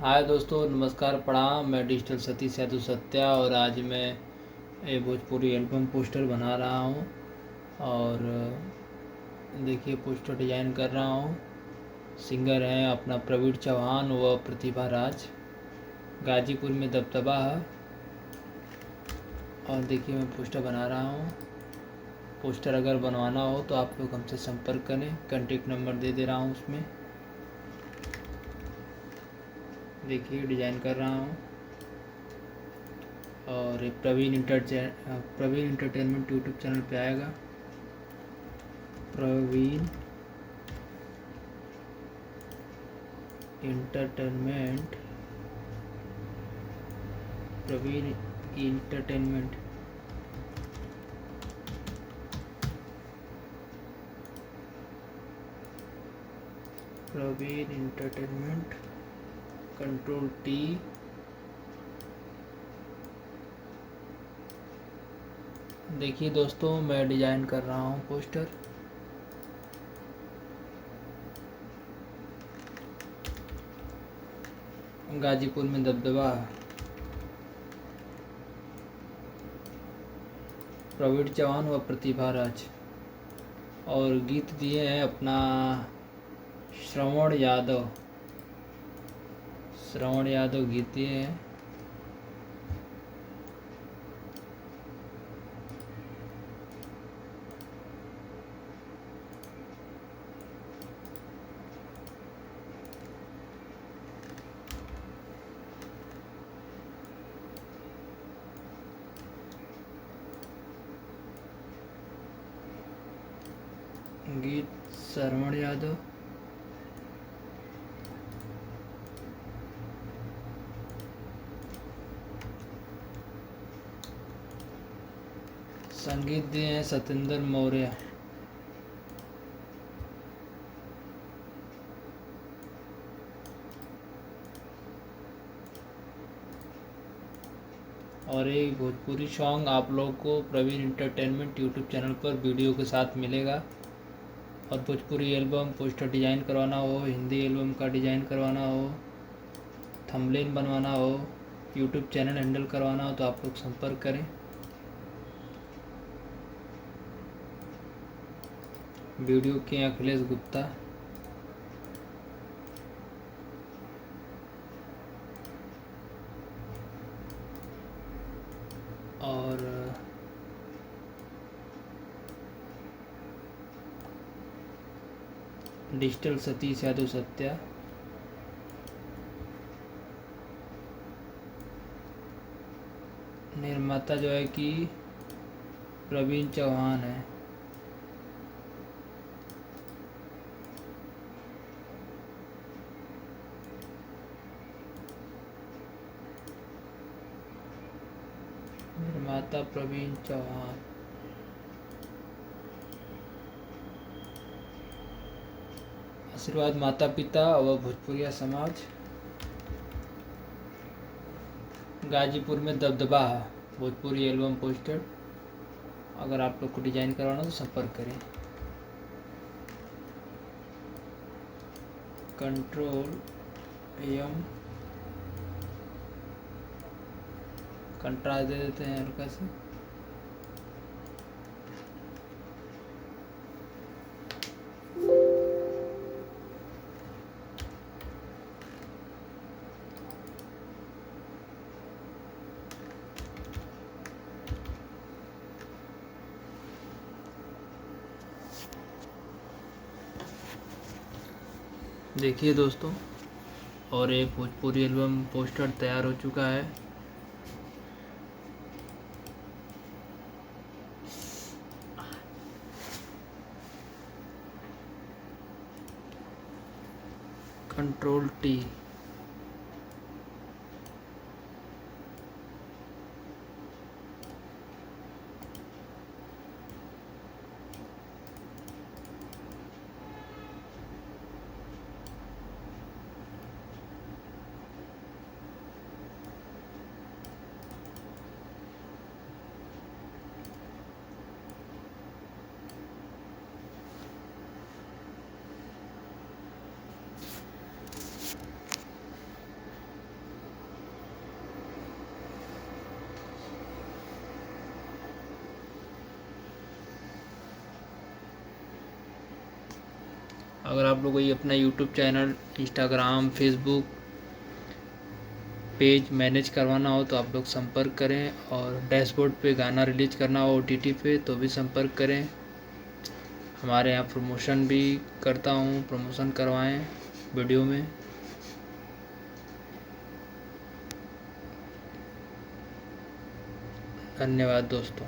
हाय दोस्तों, नमस्कार, प्रणाम। मैं डिजिटल सतीश यादव सत्या और आज मैं एक भोजपुरी एल्बम पोस्टर बना रहा हूँ। और देखिए, पोस्टर डिजाइन कर रहा हूँ। सिंगर हैं अपना प्रवीण चौहान व प्रतिभा राज। गाजीपुर में दबदबा है। और देखिए, मैं पोस्टर बना रहा हूँ। पोस्टर अगर बनवाना हो तो आप लोग हमसे संपर्क करें। कॉन्टेक्ट नंबर दे दे रहा हूँ उसमें। देखिए, डिजाइन कर रहा हूँ। और प्रवीण इंटरटेनमेंट यूट्यूब चैनल पे आएगा। Praveen entertainment Praveen entertainment Praveen entertainment control T. देखिए दोस्तों, मैं डिजाइन कर रहा हूँ पोस्टर। गाजीपुर में दबदबा। प्रवीण चौहान व प्रतिभा राज। और गीत दिए हैं अपना श्रवण यादव। गीत दिए हैं। गीत श्रवण यादव। संगीत दिए हैं सत्येंद्र मौर्य। और एक भोजपुरी सॉन्ग आप लोग को प्रवीण इंटरटेनमेंट यूट्यूब चैनल पर वीडियो के साथ मिलेगा। और भोजपुरी एल्बम पोस्टर डिजाइन करवाना हो, हिंदी एल्बम का डिजाइन करवाना हो, थंबनेल बनवाना हो, यूट्यूब चैनल हैंडल करवाना हो तो आप लोग संपर्क करें। वीडियो के अखिलेश गुप्ता। और डिजिटल सतीश यादव सत्या। निर्माता जो है कि प्रवीण चौहान है। निर्माता प्रवीण चौहान। आशीर्वाद माता पिता व भोजपुरिया समाज। गाजीपुर में दबदबा है भोजपुरी एल्बम पोस्टर। अगर आप लोग को डिजाइन करवाना तो संपर्क करें। कंट्रोल एम कंट्रास्ट दे देते हैं हल्का से। देखिए दोस्तों, और एक भोजपुरी एल्बम पोस्टर तैयार हो चुका है। Control T. अगर आप लोग कोई अपना YouTube channel, Instagram, Facebook page manage करवाना हो तो आप लोग संपर्क करें, और डैशबोर्ड पे गाना रिलीज करना हो OTT पे तो भी संपर्क करें। हमारे यहाँ प्रमोशन भी करता हूँ, प्रमोशन करवाएं वीडियो में। धन्यवाद दोस्तों।